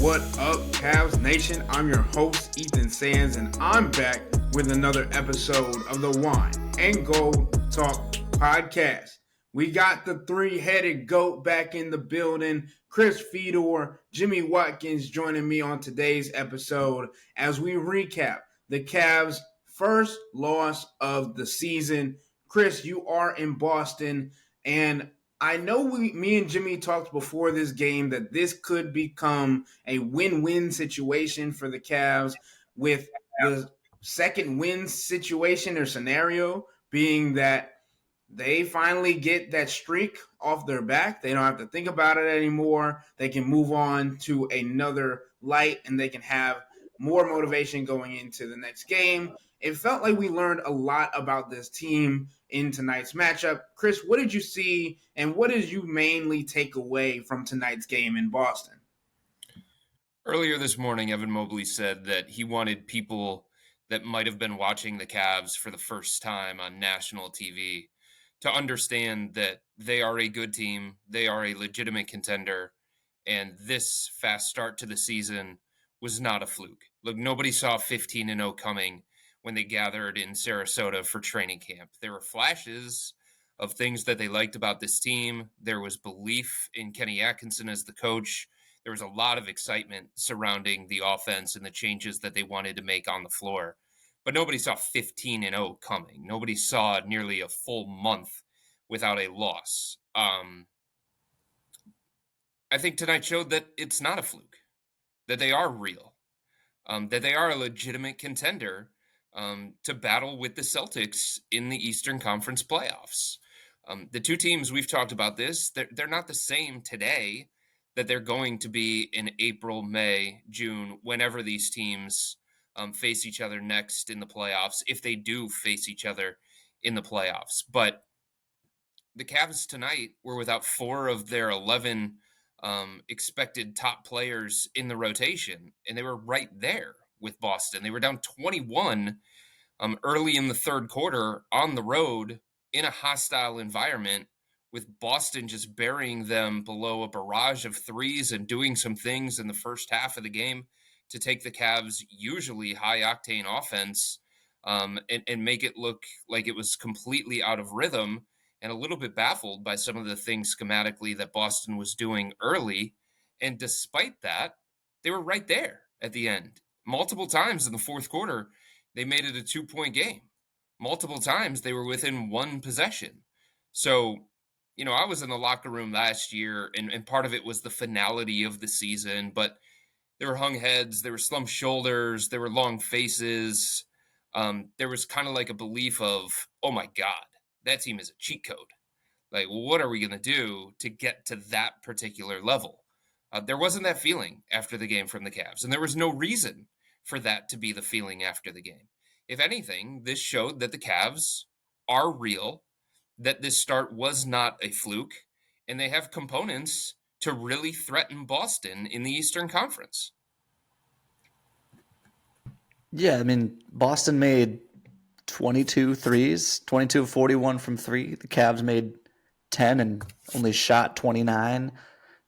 What up, Cavs Nation? I'm your host, Ethan Sands, and I'm back with another episode of the Wine and Gold Talk podcast. We got the three-headed goat back in the building. Chris Fedor, Jimmy Watkins joining me on today's episode as we recap the Cavs' first loss of the season. Chris, you are in Boston, and I know me and Jimmy talked before this game that this could become a win-win situation for the Cavs, with the second win situation or scenario being that they finally get that streak off their back. They don't have to think about it anymore. They can move on to another light, and they can have more motivation going into the next game. It felt like we learned a lot about this team in tonight's matchup. Chris, what did you see, and what did you mainly take away from tonight's game in Boston? Earlier this morning, Evan Mobley said that he wanted people that might have been watching the Cavs for the first time on national TV to understand that they are a good team, they are a legitimate contender, and this fast start to the season was not a fluke. Look, nobody saw 15-0 coming when they gathered in Sarasota for training camp. There were flashes of things that they liked about this team. There was belief in Kenny Atkinson as the coach. There was a lot of excitement surrounding the offense and the changes that they wanted to make on the floor. But nobody saw 15-0 coming. Nobody saw nearly a full month without a loss. I think tonight showed that it's not a fluke, that they are real, that they are a legitimate contender to battle with the Celtics in the Eastern Conference playoffs. The two teams, we've talked about this, they're not the same today that they're going to be in April, May, June, whenever these teams face each other next in the playoffs, if they do face each other in the playoffs. But the Cavs tonight were without 4 of their 11 expected top players in the rotation, and they were right there with Boston. They were down 21 early in the third quarter on the road in a hostile environment, with Boston just burying them below a barrage of threes and doing some things in the first half of the game to take the Cavs' usually high-octane offense and make it look like it was completely out of rhythm, and a little bit baffled by some of the things schematically that Boston was doing early. And despite that, they were right there at the end. Multiple times in the fourth quarter, they made it a 2-point game. Multiple times they were within one possession. So, I was in the locker room last year, and part of it was the finality of the season, but there were hung heads, there were slumped shoulders, there were long faces. There was kind of like a belief of, oh my God, that team is a cheat code. Like, what are we going to do to get to that particular level? There wasn't that feeling after the game from the Cavs, and there was no reason for that to be the feeling after the game. If anything, this showed that the Cavs are real, that this start was not a fluke, and they have components to really threaten Boston in the Eastern Conference. Yeah, I mean, Boston made 22 threes, 22 of 41 from 3. The Cavs made 10 and only shot 29.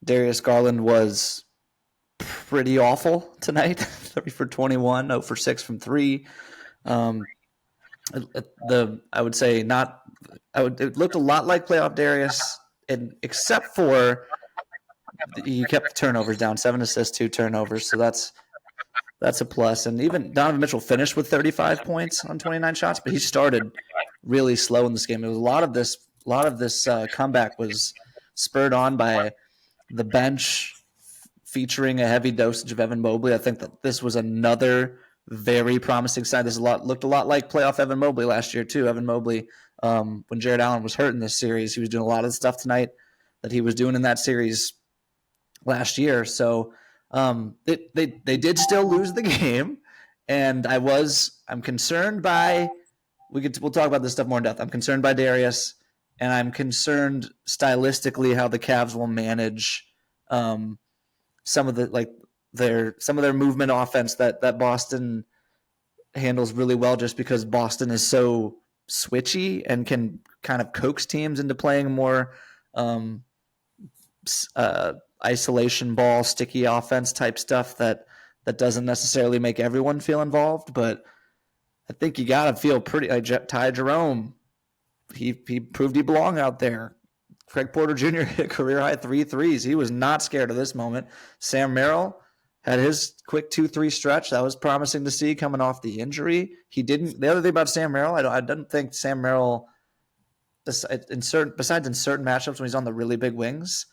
Darius Garland was pretty awful tonight, 3 for 21, 0 for 6 from 3. I would say not. It looked a lot like playoff Darius, and except for he kept the turnovers down, 7 assists, 2 turnovers. So that's a plus. And even Donovan Mitchell finished with 35 points on 29 shots, but he started really slow in this game. It was a lot of this comeback was spurred on by the bench featuring a heavy dosage of Evan Mobley. I think that this was another very promising sign. This looked a lot like playoff Evan Mobley last year too. Evan Mobley, when Jared Allen was hurt in this series, he was doing a lot of the stuff tonight that he was doing in that series last year. So they did still lose the game, and I'm concerned by. We'll talk about this stuff more in depth. I'm concerned by Darius, and I'm concerned stylistically how the Cavs will manage some of their movement offense that Boston handles really well, just because Boston is so switchy and can kind of coax teams into playing more isolation ball, sticky offense type stuff that doesn't necessarily make everyone feel involved. But I think you got to feel pretty like Ty Jerome. He proved he belonged out there. Craig Porter Jr. hit a career high 3 threes. He was not scared of this moment. Sam Merrill had his quick 2-3 stretch. That was promising to see coming off the injury. He didn't. The other thing about Sam Merrill, I don't think Sam Merrill, besides in certain matchups when he's on the really big wings,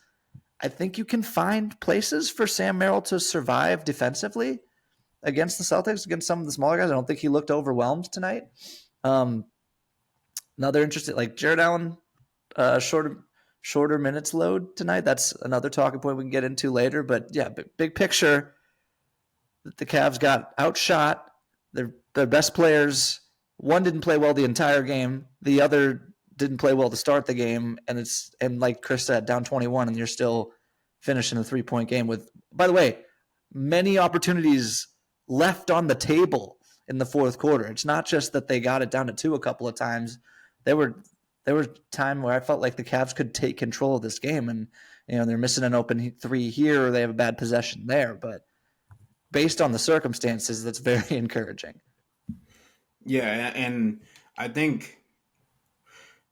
I think you can find places for Sam Merrill to survive defensively against the Celtics, against some of the smaller guys. I don't think he looked overwhelmed tonight. Another interesting, like Jared Allen, shorter minutes load tonight. That's another talking point we can get into later. But yeah, big picture, the Cavs got outshot. Their best players, one didn't play well the entire game. The other didn't play well to start the game. And like Chris said, down 21, and you're still finishing a 3-point game with, by the way, many opportunities left on the table in the fourth quarter. It's not just that they got it down to 2 a couple of times. There were time where I felt like the Cavs could take control of this game, and they're missing an open 3 here, or they have a bad possession there. But based on the circumstances, that's very encouraging. Yeah, and I think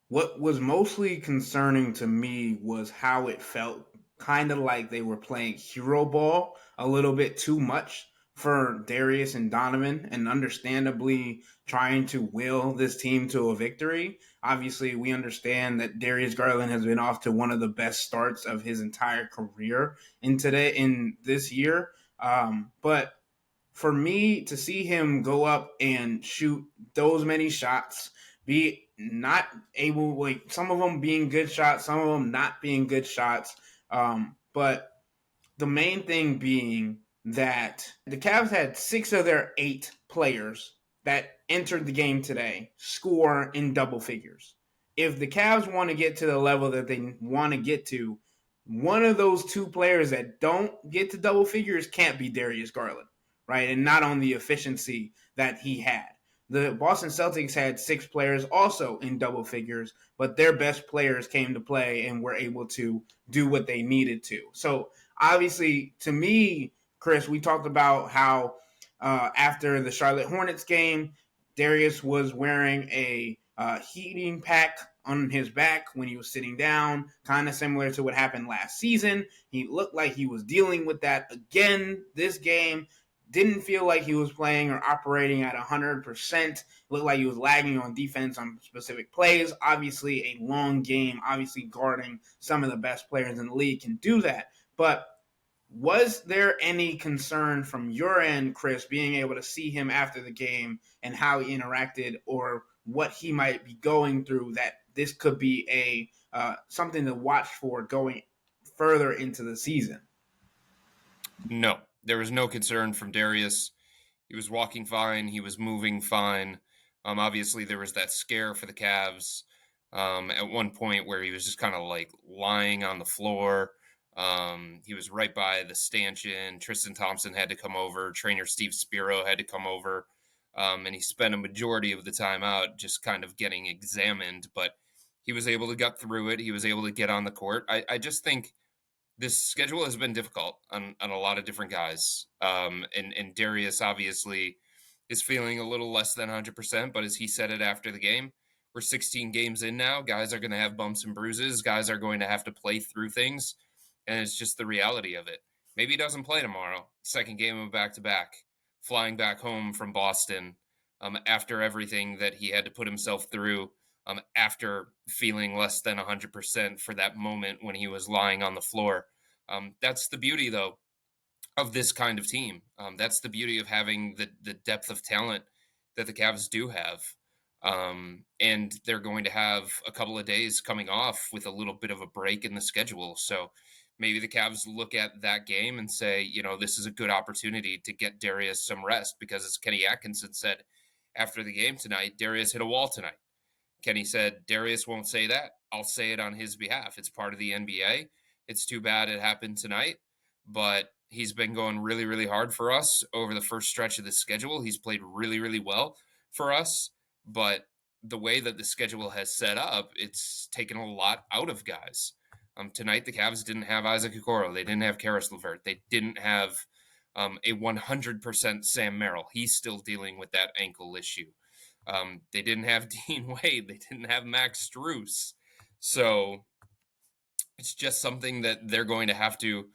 what was mostly concerning to me was how it felt kind of like they were playing hero ball a little bit too much for Darius and Donovan, and understandably trying to will this team to a victory. Obviously, we understand that Darius Garland has been off to one of the best starts of his entire career in this year. But for me to see him go up and shoot those many shots, be not able, like some of them being good shots, some of them not being good shots, but the main thing being that the Cavs had 6 of their 8 players that entered the game today score in double figures. If the Cavs want to get to the level that they want to get to, one of those 2 players that don't get to double figures can't be Darius Garland, right? And not on the efficiency that he had. The Boston Celtics had 6 players also in double figures, but their best players came to play and were able to do what they needed to. So obviously, to me, Chris, we talked about how after the Charlotte Hornets game, Darius was wearing a heating pack on his back when he was sitting down, kind of similar to what happened last season. He looked like he was dealing with that again this game. Didn't feel like he was playing or operating at 100%. Looked like he was lagging on defense on specific plays. Obviously, a long game, obviously guarding some of the best players in the league can do that. But was there any concern from your end, Chris, being able to see him after the game and how he interacted or what he might be going through, that this could be a something to watch for going further into the season? No, there was no concern from Darius. He was walking fine. He was moving fine. Obviously, there was that scare for the Cavs at one point where he was just kind of like lying on the floor. He was right by the stanchion. Tristan Thompson had to come over. Trainer Steve Spiro had to come over. And he spent a majority of the time out just kind of getting examined. But he was able to get through it. He was able to get on the court. I just think this schedule has been difficult on a lot of different guys. And Darius obviously is feeling a little less than 100%. But as he said it after the game, we're 16 games in now. Guys are going to have bumps and bruises. Guys are going to have to play through things. And it's just the reality of it. Maybe he doesn't play tomorrow. Second game of back-to-back. Flying back home from Boston after everything that he had to put himself through, after feeling less than 100% for that moment when he was lying on the floor. That's the beauty, though, of this kind of team. That's the beauty of having the depth of talent that the Cavs do have. And they're going to have a couple of days coming off with a little bit of a break in the schedule. So maybe the Cavs look at that game and say, this is a good opportunity to get Darius some rest, because as Kenny Atkinson said after the game tonight, Darius hit a wall tonight. Kenny said, Darius won't say that. I'll say it on his behalf. It's part of the NBA. It's too bad it happened tonight, but he's been going really, really hard for us over the first stretch of the schedule. He's played really, really well for us, but the way that the schedule has set up, it's taken a lot out of guys. Tonight, the Cavs didn't have Isaac Okoro. They didn't have Karis LeVert. They didn't have a 100% Sam Merrill. He's still dealing with that ankle issue. They didn't have Dean Wade. They didn't have Max Strus. So it's just something that they're going to have to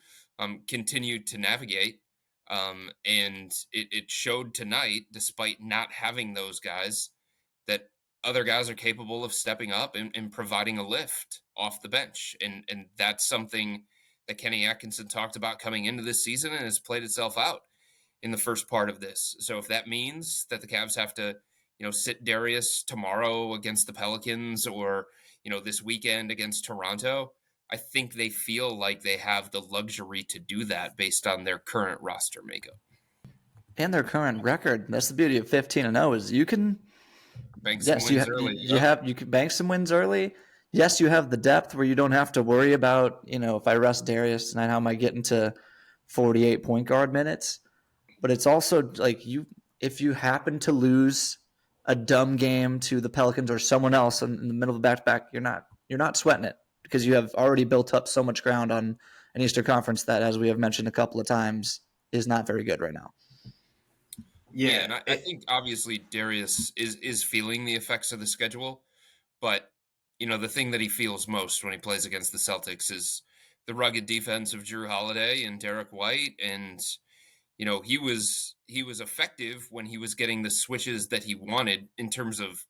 continue to navigate. And it showed tonight, despite not having those guys, that other guys are capable of stepping up and providing a lift off the bench. And that's something that Kenny Atkinson talked about coming into this season and has played itself out in the first part of this. So if that means that the Cavs have to, sit Darius tomorrow against the Pelicans or, this weekend against Toronto, I think they feel like they have the luxury to do that based on their current roster makeup. And their current record. That's the beauty of 15-0 is you can bank some wins early. You can bank some wins early. Yes, you have the depth where you don't have to worry about, if I rest Darius tonight, how am I getting to 48 point guard minutes? But it's also like if you happen to lose a dumb game to the Pelicans or someone else in the middle of the back-to-back, you're not sweating it because you have already built up so much ground on an Eastern Conference that, as we have mentioned a couple of times, is not very good right now. Yeah, and I think obviously Darius is feeling the effects of the schedule, but the thing that he feels most when he plays against the Celtics is the rugged defense of Jrue Holiday and Derek White, and he was effective when he was getting the switches that he wanted in terms of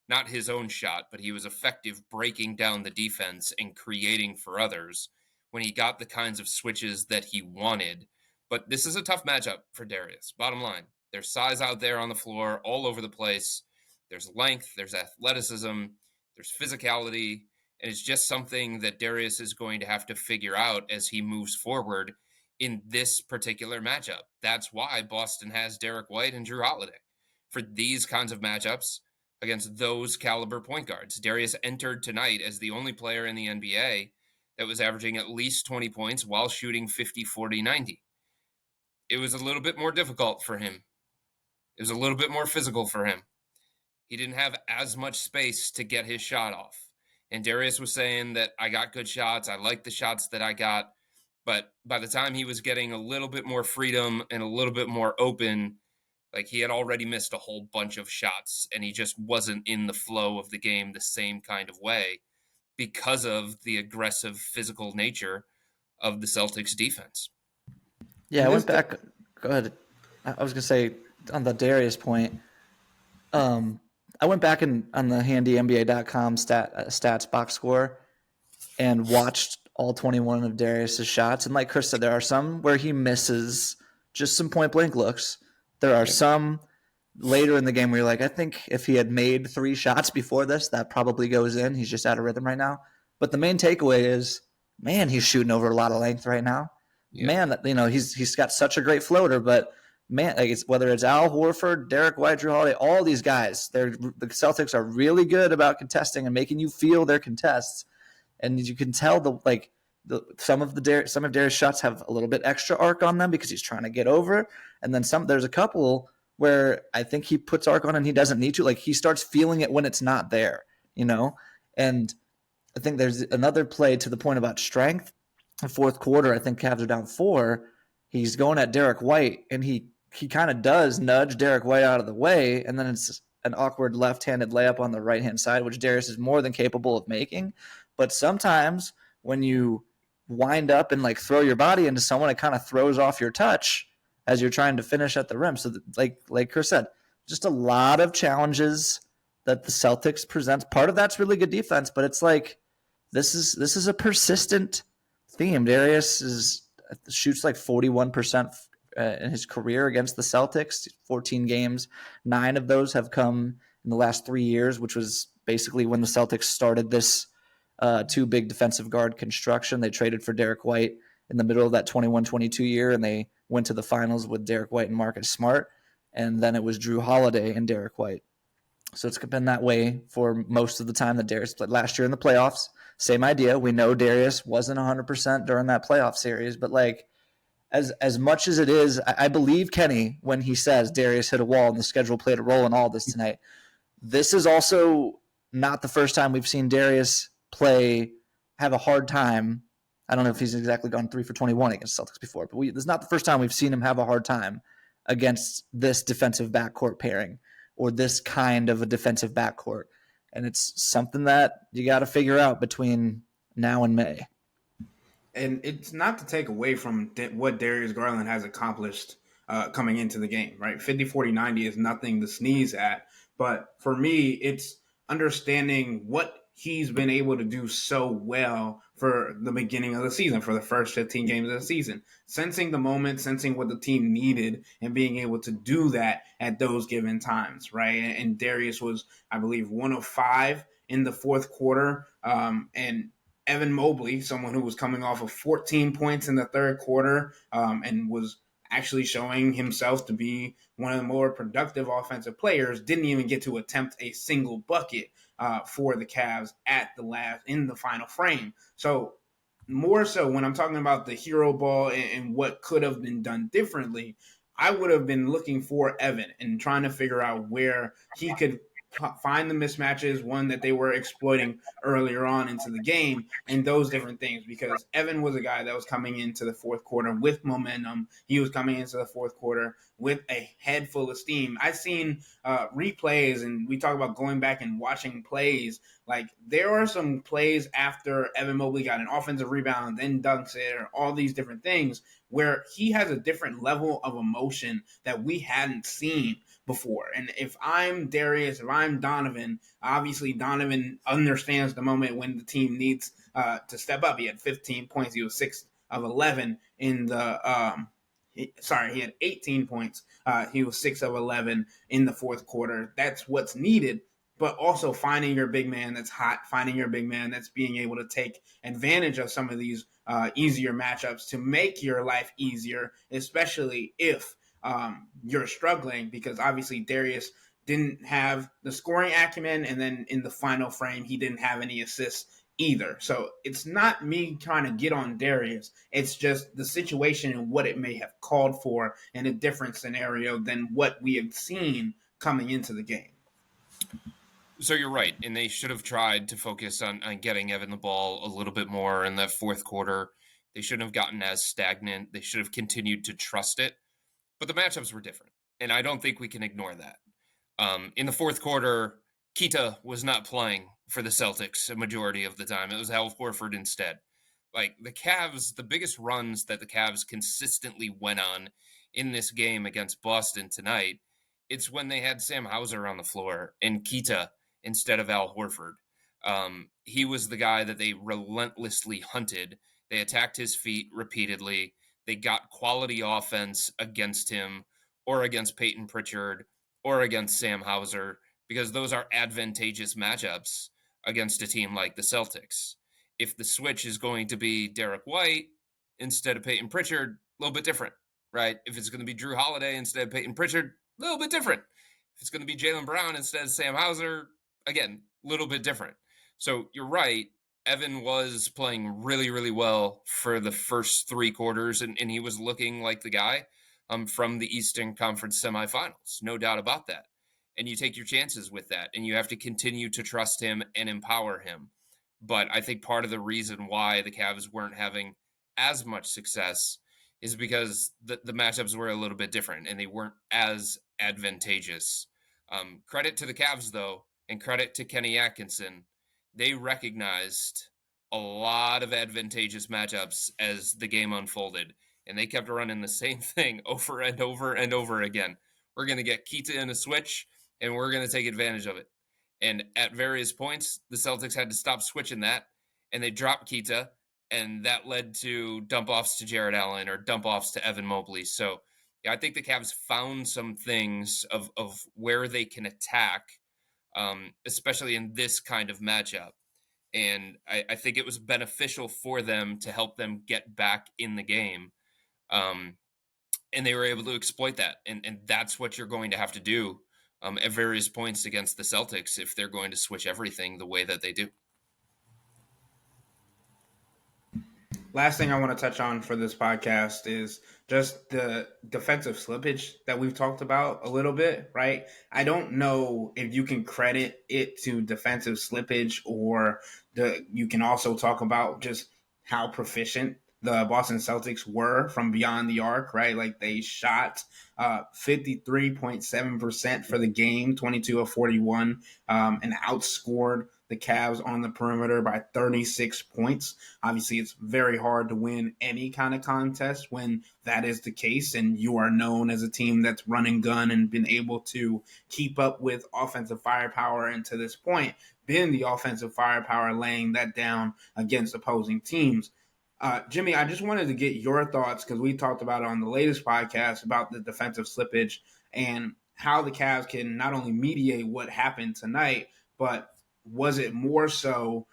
not his own shot, but he was effective breaking down the defense and creating for others when he got the kinds of switches that he wanted. But this is a tough matchup for Darius. Bottom line, there's size out there on the floor all over the place. There's length, there's athleticism, there's physicality, and it's just something that Darius is going to have to figure out as he moves forward in this particular matchup. That's why Boston has Derek White and Jrue Holiday for these kinds of matchups against those caliber point guards. Darius entered tonight as the only player in the NBA that was averaging at least 20 points while shooting 50, 40, 90. It was a little bit more difficult for him. It was a little bit more physical for him. He didn't have as much space to get his shot off. And Darius was saying that I got good shots. I like the shots that I got. But by the time he was getting a little bit more freedom and a little bit more open, like he had already missed a whole bunch of shots and he just wasn't in the flow of the game the same kind of way because of the aggressive physical nature of the Celtics defense. Yeah, I went back. Go ahead. I was going to say on the Darius point, I went back on the handy NBA.com stats box score and watched all 21 of Darius's shots. And like Chris said, there are some where he misses just some point blank looks. There are some later in the game where you're like, I think if he had made 3 shots before this, that probably goes in. He's just out of rhythm right now. But the main takeaway is, man, he's shooting over a lot of length right now. Yeah. Man, he's got such a great floater, but man, like whether it's Al Horford, Derek White, Jrue Holiday, all these guys, the Celtics are really good about contesting and making you feel their contests. And you can tell some of Darius' shots have a little bit extra arc on them because he's trying to get over. And then there's a couple where I think he puts arc on and he doesn't need to. Like he starts feeling it when it's not there, And I think there's another play to the point about strength. The fourth quarter, I think Cavs are down 4. He's going at Derek White, and he kind of does nudge Derek White out of the way, and then it's an awkward left-handed layup on the right-hand side, which Darius is more than capable of making. But sometimes when you wind up and like throw your body into someone, it kind of throws off your touch as you're trying to finish at the rim. So like Chris said, just a lot of challenges that the Celtics present. Part of that's really good defense, but it's like this is a persistent theme. Darius shoots like 41% in his career against the Celtics, 14 games. 9 of those have come in the last 3 years, which was basically when the Celtics started this 2 big defensive guard construction. They traded for Derek White in the middle of that 21-22 year, and they went to the finals with Derek White and Marcus Smart, and then it was Jrue Holiday and Derek White. So it's been that way for most of the time that Darius played. Last year in the playoffs, same idea. We know Darius wasn't 100% during that playoff series, but like as much as it is, I believe Kenny when he says Darius hit a wall and the schedule played a role in all this tonight. This is also not the first time we've seen Darius have a hard time. I don't know if he's exactly gone 3 for 21 against Celtics before, but this is not the first time we've seen him have a hard time against this defensive backcourt pairing or this kind of a defensive backcourt. And it's something that you got to figure out between now and May. And it's not to take away from what Darius Garland has accomplished coming into the game, right? 50, 40, 90 is nothing to sneeze at. But for me, it's understanding what he's been able to do so well for the beginning of the season, for the first 15 games of the season. Sensing the moment, sensing what the team needed, and being able to do that at those given times, right? And Darius was, I believe, 1 of 5 in the fourth quarter. And Evan Mobley, someone who was coming off of 14 points in the third quarter and was actually showing himself to be one of the more productive offensive players, didn't even get to attempt a single bucket for the Cavs in the final frame. So more so when I'm talking about the hero ball and what could have been done differently, I would have been looking for Evan and trying to figure out where he could find the mismatches, one that they were exploiting earlier on into the game, and those different things, because Evan was a guy that was coming into the fourth quarter with momentum. He was coming into the fourth quarter with a head full of steam. I've seen replays, and we talk about going back and watching plays. Like, there are some plays after Evan Mobley got an offensive rebound, then dunks it, or all these different things, where he has a different level of emotion that we hadn't seen before. And if I'm Darius, if I'm Donovan, obviously Donovan understands the moment when the team needs to step up. He had 15 points. He was 6 of 11 in the he had 18 points. He was 6 of 11 in the fourth quarter. That's what's needed. But also finding your big man that's hot, finding your big man that's being able to take advantage of some of these easier matchups to make your life easier, especially if you're struggling, because obviously Darius didn't have the scoring acumen, and then in the final frame, he didn't have any assists either. So it's not me trying to get on Darius. It's just the situation and what it may have called for in a different scenario than what we have seen coming into the game. So you're right, and they should have tried to focus on getting Evan the ball a little bit more in that fourth quarter. They shouldn't have gotten as stagnant. They should have continued to trust it. But the matchups were different, and I don't think we can ignore that. In the fourth quarter, Kita was not playing for the Celtics a majority of the time. It was Al Horford instead. Like, the Cavs, the biggest runs that the Cavs consistently went on in this game against Boston tonight, it's when they had Sam Hauser on the floor and Kita instead of Al Horford. He was the guy that they relentlessly hunted. They attacked his feet repeatedly. They got quality offense against him or against Peyton Pritchard or against Sam Hauser, because those are advantageous matchups against a team like the Celtics. If the switch is going to be Derek White instead of Peyton Pritchard, a little bit different, right? If it's going to be Drew Holiday instead of Peyton Pritchard, a little bit different. If it's going to be Jaylen Brown instead of Sam Hauser, again, a little bit different. So you're right. Evan was playing really, really well for the first 3 quarters, and he was looking like the guy from the Eastern Conference semifinals. No doubt about that. And you take your chances with that, and you have to continue to trust him and empower him. But I think part of the reason why the Cavs weren't having as much success is because the matchups were a little bit different, and they weren't as advantageous. Credit to the Cavs, though, and credit to Kenny Atkinson. They recognized a lot of advantageous matchups as the game unfolded, and they kept running the same thing over and over and over again. We're going to get Kita in a switch, and we're going to take advantage of it. And at various points, the Celtics had to stop switching that, and they dropped Kita, and that led to dump-offs to Jared Allen or dump-offs to Evan Mobley. So yeah, I think the Cavs found some things of where they can attack, especially in this kind of matchup. And I think it was beneficial for them to help them get back in the game. And they were able to exploit that. And that's what you're going to have to do at various points against the Celtics if they're going to switch everything the way that they do. Last thing I want to touch on for this podcast is just the defensive slippage that we've talked about a little bit, right? I don't know if you can credit it to defensive slippage or you can also talk about just how proficient the Boston Celtics were from beyond the arc, right? Like they shot 53.7% for the game, 22 of 41, and outscored the Cavs on the perimeter by 36 points. Obviously, it's very hard to win any kind of contest when that is the case, and you are known as a team that's run and gun and been able to keep up with offensive firepower, and to this point, been the offensive firepower laying that down against opposing teams. Jimmy, I just wanted to get your thoughts because we talked about it on the latest podcast about the defensive slippage and how the Cavs can not only mediate what happened tonight, but was it more so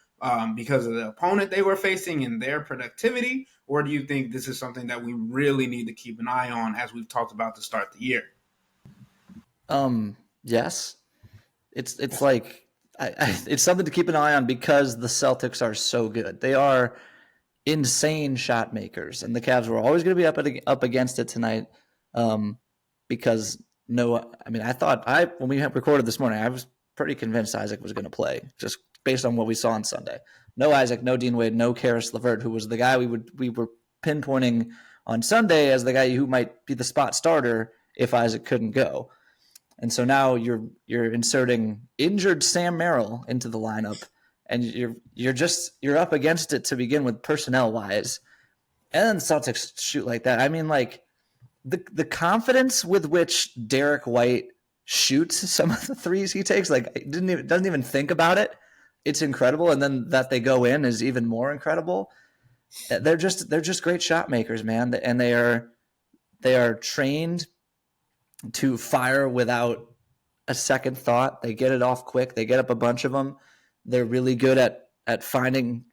because of the opponent they were facing and their productivity, or do you think this is something that we really need to keep an eye on as we've talked about to start the year? Yes, it's like it's something to keep an eye on because the Celtics are so good. They are insane shot makers, and the Cavs were always going to be up against it tonight. Because I thought when we recorded this morning, I was pretty convinced Isaac was going to play just based on what we saw on Sunday. No Isaac, no Dean Wade, no Karis LeVert, who was the guy we were pinpointing on Sunday as the guy who might be the spot starter if Isaac couldn't go. And so now you're inserting injured Sam Merrill into the lineup, and you're up against it to begin with personnel wise, and then the Celtics shoot like that. I mean, like the confidence with which Derek White shoots some of the threes he takes, like doesn't even think about it. It's incredible, and then that they go in is even more incredible. They're just great shot makers, man, and they are trained to fire without a second thought. They get it off quick. They get up a bunch of them. They're really good at finding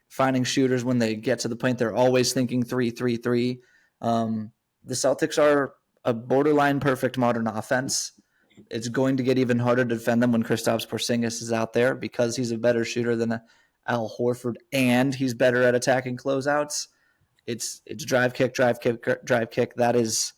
shooters when they get to the point. They're always thinking 3-3-3. The Celtics are a borderline perfect modern offense. It's going to get even harder to defend them when Kristaps Porzingis is out there because he's a better shooter than Al Horford, and he's better at attacking closeouts. It's drive kick. That is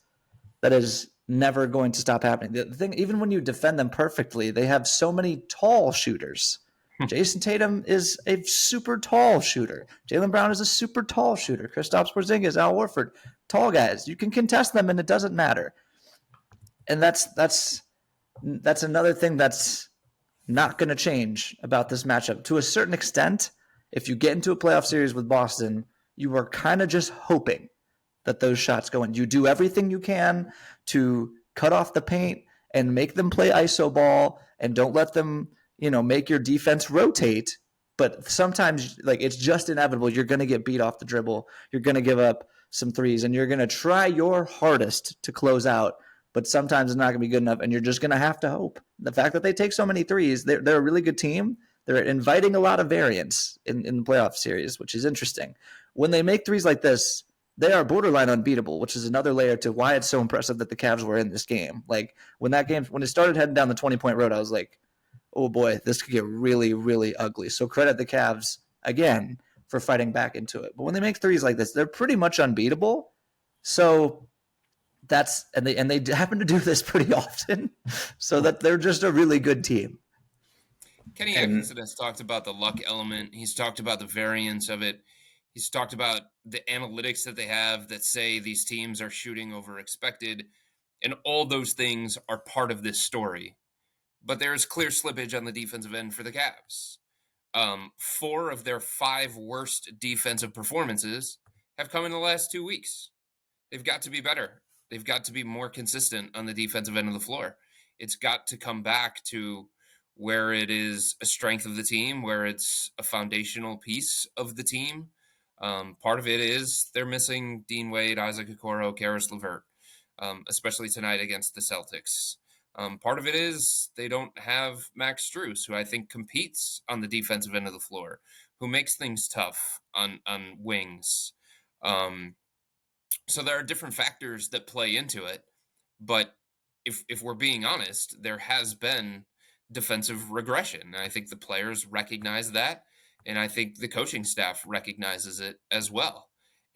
never going to stop happening. The thing, even when you defend them perfectly, they have so many tall shooters. Jason Tatum is a super tall shooter. Jaylen Brown is a super tall shooter. Kristaps Porzingis, Al Horford, tall guys. You can contest them, and it doesn't matter. And that's another thing that's not going to change about this matchup. To a certain extent, if you get into a playoff series with Boston, you are kind of just hoping that those shots go in. You do everything you can to cut off the paint and make them play iso ball and don't let them, make your defense rotate. But sometimes, like, it's just inevitable. You're going to get beat off the dribble. You're going to give up some threes, and you're going to try your hardest to close out. But sometimes it's not going to be good enough, and you're just going to have to hope. The fact that they take so many threes, they're a really good team. They're inviting a lot of variance in the playoff series, which is interesting. When they make threes like this, they are borderline unbeatable, which is another layer to why it's so impressive that the Cavs were in this game. Like, when it started heading down the 20-point road, I was like, oh boy, this could get really, really ugly. So credit the Cavs, again, for fighting back into it. But when they make threes like this, they're pretty much unbeatable. So and they happen to do this pretty often, so that they're just a really good team. Kenny Atkinson has talked about the luck element. He's talked about the variance of it. He's talked about the analytics that they have that say these teams are shooting over expected, and all those things are part of this story. But there is clear slippage on the defensive end for the Cavs. 4 of their 5 worst defensive performances have come in the last 2 weeks. They've got to be better. They've got to be more consistent on the defensive end of the floor. It's got to come back to where it is a strength of the team, where it's a foundational piece of the team. Part of it is they're missing Dean Wade, Isaac Okoro, Karis LeVert, especially tonight against the Celtics. Part of it is they don't have Max Strus, who I think competes on the defensive end of the floor, who makes things tough on wings. So there are different factors that play into it. But if we're being honest, there has been defensive regression. And I think the players recognize that. And I think the coaching staff recognizes it as well.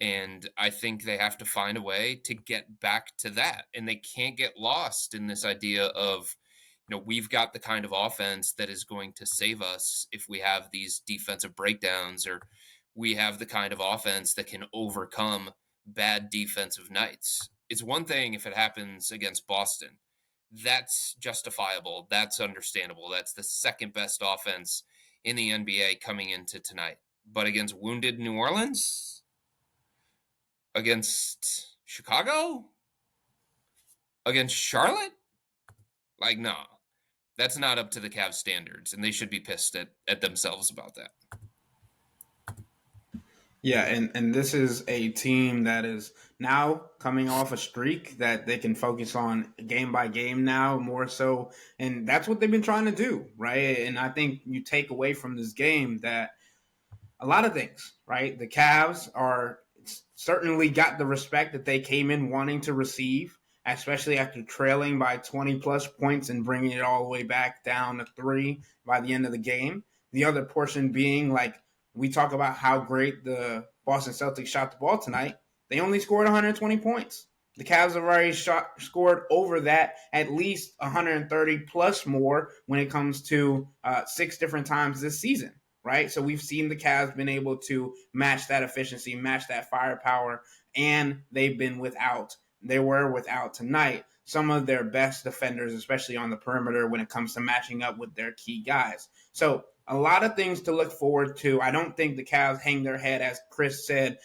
And I think they have to find a way to get back to that. And they can't get lost in this idea of, we've got the kind of offense that is going to save us if we have these defensive breakdowns, or we have the kind of offense that can overcome bad defensive nights. It's one thing if it happens against Boston. That's justifiable. That's understandable. That's the second best offense in the NBA coming into tonight. But against wounded New Orleans? Against Chicago? Against Charlotte? No. That's not up to the Cavs standards, and they should be pissed at themselves about that. Yeah, and this is a team that is now coming off a streak that they can focus on game by game now more so, and that's what they've been trying to do, right? And I think you take away from this game that a lot of things, right? The Cavs are certainly got the respect that they came in wanting to receive, especially after trailing by 20-plus points and bringing it all the way back down to 3 by the end of the game. The other portion being, we talk about how great the Boston Celtics shot the ball tonight. They only scored 120 points. The Cavs have already scored over that, at least 130 plus more when it comes to 6 different times this season, right? So we've seen the Cavs been able to match that efficiency, match that firepower, and they were without tonight some of their best defenders, especially on the perimeter when it comes to matching up with their key guys. So a lot of things to look forward to. I don't think the Cavs hang their head, as Chris said,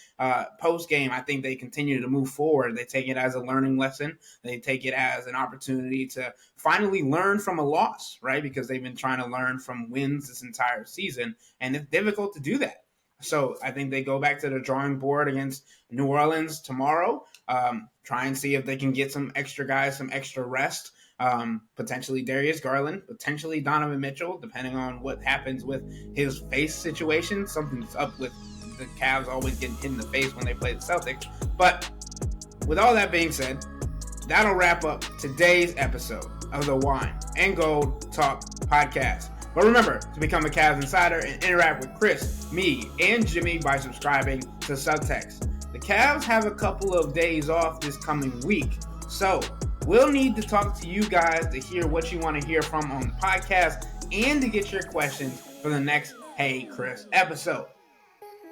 post-game. I think they continue to move forward. They take it as a learning lesson. They take it as an opportunity to finally learn from a loss, right? Because they've been trying to learn from wins this entire season, and it's difficult to do that. So I think they go back to the drawing board against New Orleans tomorrow, try and see if they can get some extra guys, some extra rest. Potentially Darius Garland, potentially Donovan Mitchell, depending on what happens with his face situation. Something's up with the Cavs always getting hit in the face when they play the Celtics. But with all that being said, that'll wrap up today's episode of the Wine and Gold Talk podcast. But remember to become a Cavs Insider and interact with Chris, me, and Jimmy by subscribing to Subtext. The Cavs have a couple of days off this coming week, so we'll need to talk to you guys to hear what you want to hear from on the podcast and to get your questions for the next Hey Chris episode.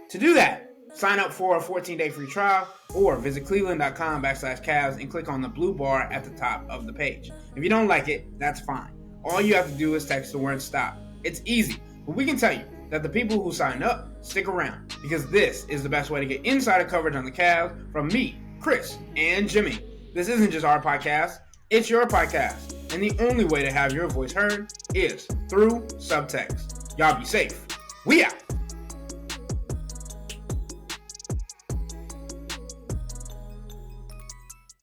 To do that, sign up for a 14-day free trial or visit cleveland.com/Cavs and click on the blue bar at the top of the page. If you don't like it, that's fine. All you have to do is text the word STOP. It's easy, but we can tell you that the people who sign up stick around because this is the best way to get insider coverage on the Cavs from me, Chris, and Jimmy. This isn't just our podcast, it's your podcast. And the only way to have your voice heard is through Subtext. Y'all be safe. We out.